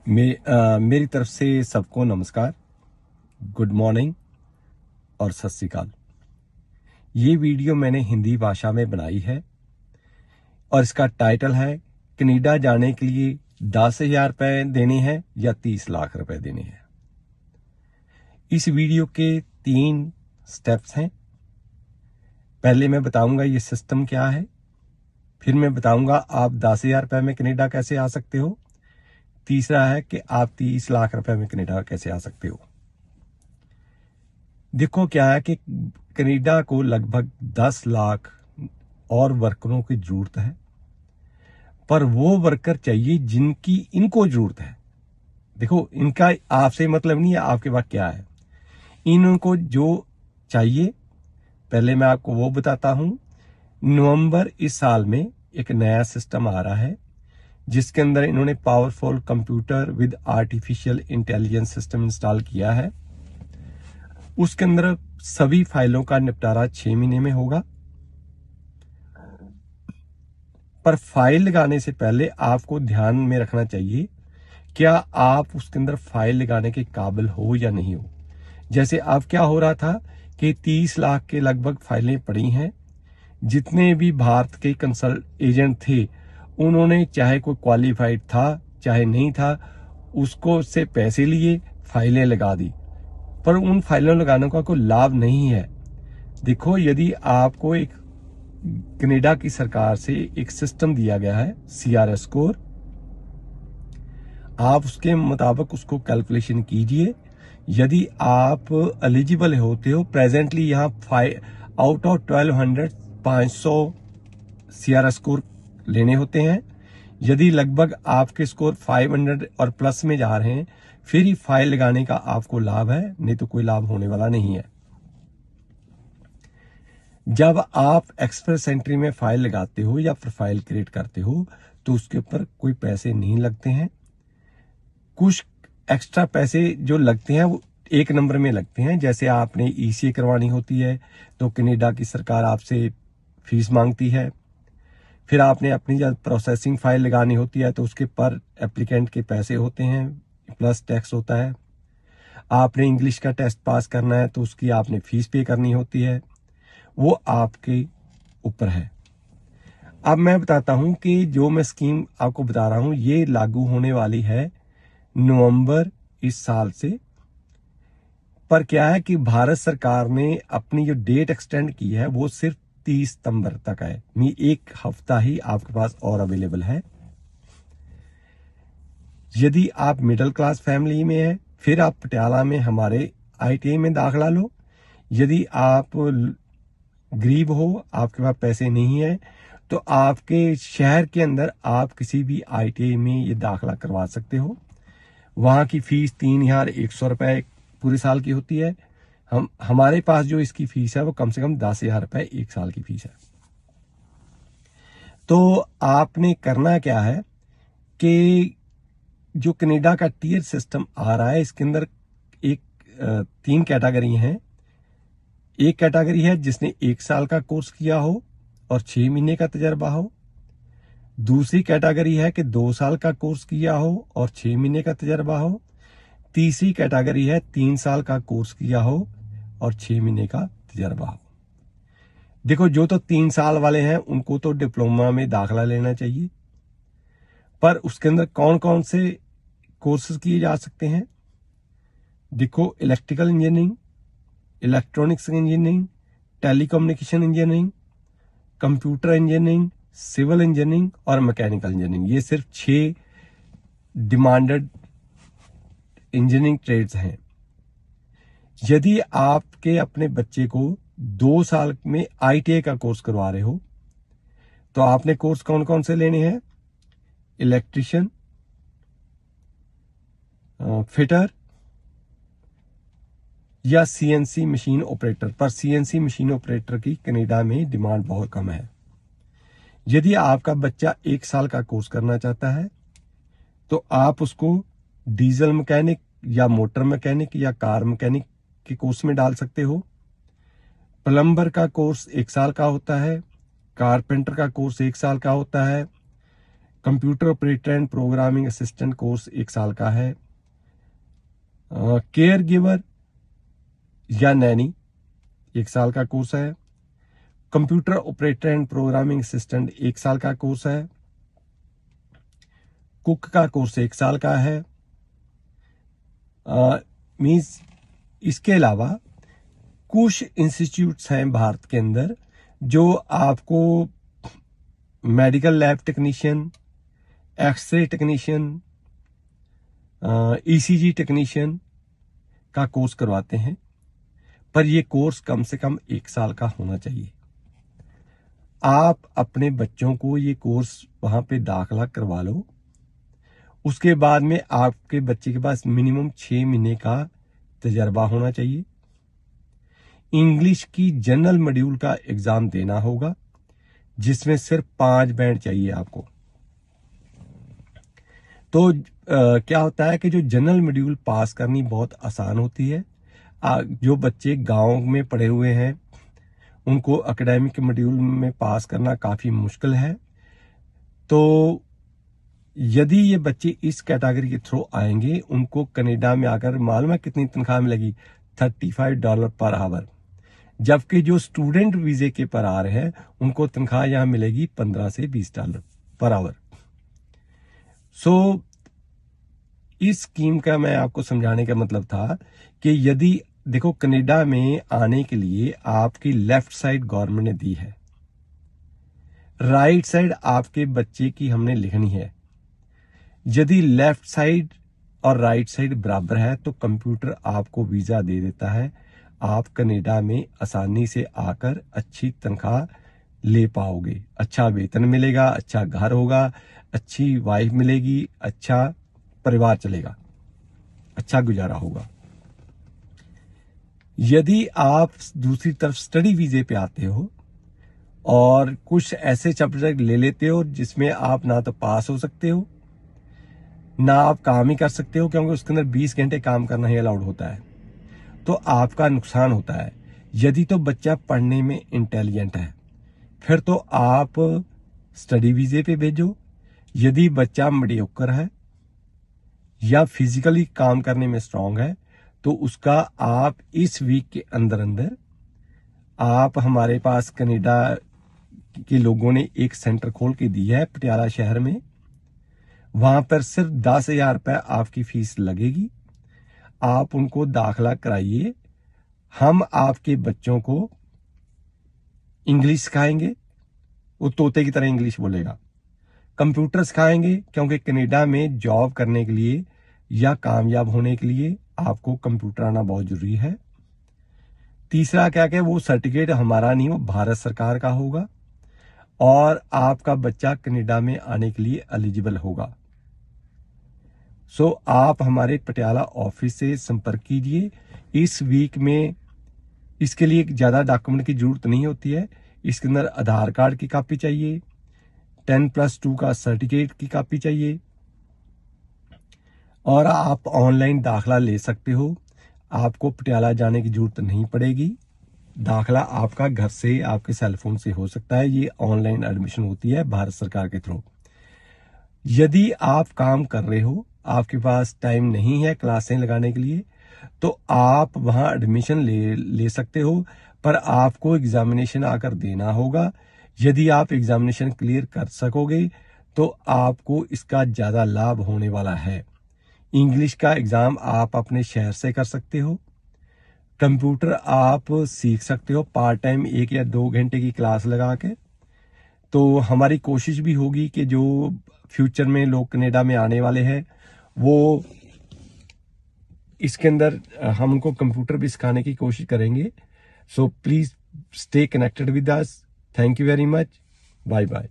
मेरी तरफ से सबको नमस्कार, गुड मॉर्निंग और सत श्री अकाल। ये वीडियो मैंने हिंदी भाषा में बनाई है और इसका टाइटल है कनाडा जाने के लिए 10,000 रुपये देने हैं या 30 लाख रुपए देने हैं। इस वीडियो के 3 स्टेप्स हैं। पहले मैं बताऊंगा ये सिस्टम क्या है, फिर मैं बताऊंगा आप 10,000 रुपये में कनाडा कैसे आ सकते हो, तीसरा है कि आप 30 लाख रुपए में कनाडा कैसे आ सकते हो। देखो क्या है कि कनाडा को लगभग 10 लाख और वर्करों की जरूरत है, पर वो वर्कर चाहिए जिनकी इनको जरूरत है। देखो इनका आपसे मतलब नहीं है आपके पास क्या है, इनको जो चाहिए पहले मैं आपको वो बताता हूं। नवंबर इस साल में एक नया सिस्टम आ रहा है जिसके अंदर इन्होंने powerful computer with artificial intelligence system install किया है। उसके अंदर सभी फाइलों का निपटारा 6 महीने में होगा, पर फाइल लगाने से पहले आपको ध्यान में रखना चाहिए क्या आप उसके अंदर फाइल लगाने के काबिल हो या नहीं हो। जैसे अब क्या हो रहा था कि 30 लाख के लगभग फाइलें पड़ी हैं। जितने भी भारत के कंसल्ट एजेंट थे उन्होंने चाहे कोई क्वालिफाइड था चाहे नहीं था, उसको से पैसे लिए फाइलें लगा दी, पर उन फाइलों लगाने का कोई लाभ नहीं है। देखो यदि आपको एक कनाडा की सरकार से एक सिस्टम दिया गया है CRS स्कोर, आप उसके मुताबिक उसको कैलकुलेशन कीजिए। यदि आप एलिजिबल होते हो, प्रेजेंटली यहाँ आउट ऑफ 1200 500 CRS स्कोर लेने होते हैं। यदि लगभग आपके स्कोर 500 और प्लस में जा रहे हैं फिर ही फाइल लगाने का आपको लाभ है, नहीं तो कोई लाभ होने वाला नहीं है। जब आप एक्सप्रेस एंट्री में फाइल लगाते हो या प्रोफाइल क्रिएट करते हो तो उसके ऊपर कोई पैसे नहीं लगते हैं। कुछ एक्स्ट्रा पैसे जो लगते हैं वो 1 नंबर में लगते हैं। जैसे आपने ECA करवानी होती है तो कनाडा की सरकार आपसे फीस मांगती है। फिर आपने अपनी जब प्रोसेसिंग फाइल लगानी होती है तो उसके पर एप्लीकेंट के पैसे होते हैं, प्लस टैक्स होता है। आपने इंग्लिश का टेस्ट पास करना है तो उसकी आपने फीस पे करनी होती है, वो आपके ऊपर है। अब मैं बताता हूं कि जो मैं स्कीम आपको बता रहा हूं ये लागू होने वाली है नवंबर इस साल से। पर क्या है कि भारत सरकार ने अपनी जो डेट एक्सटेंड की है वो सिर्फ 30 सितंबर तक है, यानी 1 हफ्ता ही आपके पास और अवेलेबल है। यदि आप मिडिल क्लास फैमिली में है फिर आप पटियाला में हमारे ITI में दाखिला लो। यदि आप गरीब हो, आपके पास पैसे नहीं है, तो आपके शहर के अंदर आप किसी भी ITI में ये दाखिला करवा सकते हो। वहां की फीस 3,100 रुपए पूरे साल की होती है। हमारे पास जो इसकी फीस है वो कम से कम 10,000 रुपए 1 साल की फीस है। तो आपने करना क्या है कि जो कनाडा का टीयर सिस्टम आ रहा है इसके अंदर एक 3 कैटेगरी हैं। एक कैटेगरी है जिसने 1 साल का कोर्स किया हो और 6 महीने का तजर्बा हो। दूसरी कैटेगरी है कि 2 साल का कोर्स किया हो और 6 महीने का तजर्बा हो। तीसरी कैटेगरी है 3 साल का कोर्स किया हो और 6 महीने का तजर्बा हो। देखो जो तो 3 साल वाले हैं उनको तो डिप्लोमा में दाखिला लेना चाहिए, पर उसके अंदर कौन कौन से कोर्सेज किए जा सकते हैं। देखो electrical engineering, electronics engineering, telecommunication engineering, computer engineering, civil engineering और मैकेनिकल इंजीनियरिंग, ये सिर्फ 6 डिमांडेड इंजीनियरिंग ट्रेड्स हैं। यदि आपके अपने बच्चे को 2 साल में ITI का कोर्स करवा रहे हो तो आपने कोर्स कौन कौन से लेने हैं, इलेक्ट्रिशियन, फिटर या CNC मशीन ऑपरेटर। पर CNC मशीन ऑपरेटर की कनाडा में डिमांड बहुत कम है। यदि आपका बच्चा 1 साल का कोर्स करना चाहता है तो आप उसको डीजल मैकेनिक या मोटर मैकेनिक या कार मैकेनिक के कोर्स में डाल सकते हो। प्लम्बर का कोर्स 1 साल का होता है, कारपेंटर का कोर्स 1 साल का होता है, computer operator and programming assistant course 1 साल का है। केयर गिवर या नैनी 1 साल का कोर्स है। Computer operator and programming assistant 1 साल का कोर्स है। कुक का कोर्स 1 साल का है। मीन्स इसके अलावा कुछ इंस्टीट्यूट्स हैं भारत के अंदर जो आपको medical lab technician, x ray technician, ECG technician का कोर्स करवाते हैं, पर यह कोर्स कम से कम 1 साल का होना चाहिए। आप अपने बच्चों को ये कोर्स वहां पे दाखिला करवा लो। उसके बाद में आपके बच्चे के पास मिनिमम 6 महीने का तजर्बा होना चाहिए। इंग्लिश की जनरल मॉड्यूल का एग्जाम देना होगा, जिसमें सिर्फ 5 बैंड चाहिए आपको। तो क्या होता है कि जो जनरल मॉड्यूल पास करनी बहुत आसान होती है। जो बच्चे गांव में पढ़े हुए हैं उनको एकेडमिक मॉड्यूल में पास करना काफी मुश्किल है। तो यदि ये बच्चे इस कैटेगरी के थ्रू आएंगे, उनको कनाडा में आकर मालूम है कितनी तनख्वाह मिलेगी? $35 पर आवर। जबकि जो स्टूडेंट वीजे के पर आ रहे हैं उनको तनख्वाह यहां मिलेगी $15 से $20 पर आवर। इस स्कीम का मैं आपको समझाने का मतलब था कि यदि देखो कनाडा में आने के लिए आपकी लेफ्ट साइड गवर्नमेंट ने दी है, राइट साइड आपके बच्चे की हमने लिखनी है। यदि लेफ्ट साइड और राइट साइड बराबर है तो कंप्यूटर आपको वीजा दे देता है। आप कनाडा में आसानी से आकर अच्छी तनख्वाह ले पाओगे, अच्छा वेतन मिलेगा, अच्छा घर होगा, अच्छी वाइफ मिलेगी, अच्छा परिवार चलेगा, अच्छा गुजारा होगा। यदि आप दूसरी तरफ स्टडी वीजे पे आते हो और कुछ ऐसे सब्जेक्ट ले लेते हो जिसमें आप ना तो पास हो सकते हो ना आप काम ही कर सकते हो, क्योंकि उसके अंदर 20 घंटे काम करना ही अलाउड होता है, तो आपका नुकसान होता है। यदि तो बच्चा पढ़ने में इंटेलिजेंट है फिर तो आप स्टडी वीजे पे भेजो। यदि बच्चा मीडियोकर है या फिजिकली काम करने में स्ट्रांग है तो उसका आप इस वीक के अंदर अंदर आप हमारे पास कनाडा के लोगों ने एक सेंटर खोल के दी है पटियाला शहर में। वहां पर सिर्फ 10,000 रुपए आपकी फीस लगेगी। आप उनको दाखिला कराइए। हम आपके बच्चों को इंग्लिश सिखाएंगे, वो तोते की तरह इंग्लिश बोलेगा। कंप्यूटर सिखाएंगे, क्योंकि कनाडा में जॉब करने के लिए या कामयाब होने के लिए आपको कंप्यूटर आना बहुत जरूरी है। तीसरा क्या क्या, वो सर्टिफिकेट हमारा नहीं, वो भारत सरकार का होगा और आपका बच्चा कनाडा में आने के लिए एलिजिबल होगा। आप हमारे पटियाला ऑफिस से संपर्क कीजिए। इस वीक में इसके लिए ज्यादा डॉक्यूमेंट की जरूरत नहीं होती है। इसके अंदर आधार कार्ड की कॉपी चाहिए, 10+2 का सर्टिफिकेट की कॉपी चाहिए और आप ऑनलाइन दाखिला ले सकते हो। आपको पटियाला जाने की जरूरत नहीं पड़ेगी। दाखिला आपका घर से, आपके सेलफोन से हो सकता है। ये ऑनलाइन एडमिशन होती है भारत सरकार के थ्रू। यदि आप काम कर रहे हो, आपके पास टाइम नहीं है क्लासें लगाने के लिए, तो आप वहां एडमिशन ले सकते हो, पर आपको एग्जामिनेशन आकर देना होगा। यदि आप एग्जामिनेशन क्लियर कर सकोगे तो आपको इसका ज्यादा लाभ होने वाला है। इंग्लिश का एग्जाम आप अपने शहर से कर सकते हो। कंप्यूटर आप सीख सकते हो पार्ट टाइम 1 या 2 घंटे की क्लास लगा के। तो हमारी कोशिश भी होगी कि जो फ्यूचर में लोग कनाडा में आने वाले हैं वो इसके अंदर हम उनको कंप्यूटर भी सिखाने की कोशिश करेंगे। So please stay connected with us. Thank you very much. Bye bye.